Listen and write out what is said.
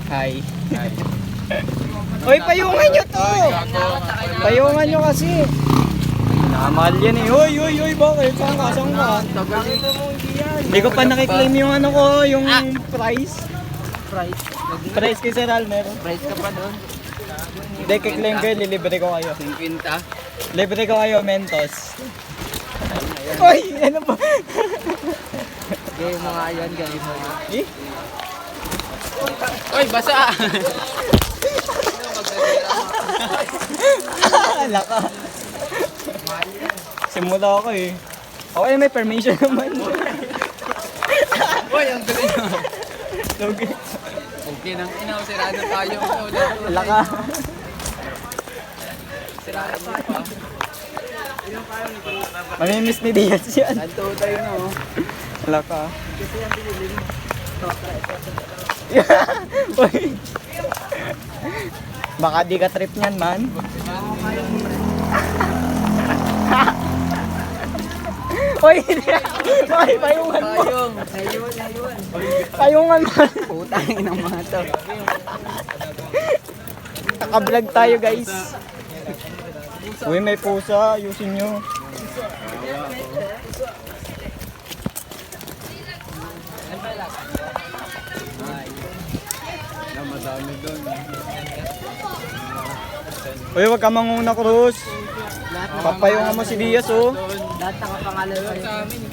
Hi. Hoy, payungan nyo to! Payungan nyo kasi. Nakamahal yan eh. Hoy, bakit? Saan ka? Hindi ko pa nakiklaim yung ano ko, yung price. Price kay Sir Al, meron. Price ka pa doon. Hindi, kiklaim kayo, lilibre ko kayo. 50. Libre ko kayo, Mentos. Hoy, ano ba? Gaya mo nga yan, gaya mo. Eh? Uy, basa! Laka. Simula ako eh. Okay, may permission naman. Uy, ang galing mo. Lugi. Okay nang inaw, sirado tayo. Laka. Sirado pa. Mamimiss ni Diaz yan. Nanto tayo na oh. Laka. Uy. Baka di ka trip niyan, man. Uy, ay, payungan mo. Ayun. Payungan mo. Putang inang mga to. Naka-vlog tayo, guys. Uy, may pusa. Ayusin nyo. Madami doon. Uy, wag ka manguna, Cruz. Papayungan mo si Diaz, oh. Lahat nakapangalan sa amin.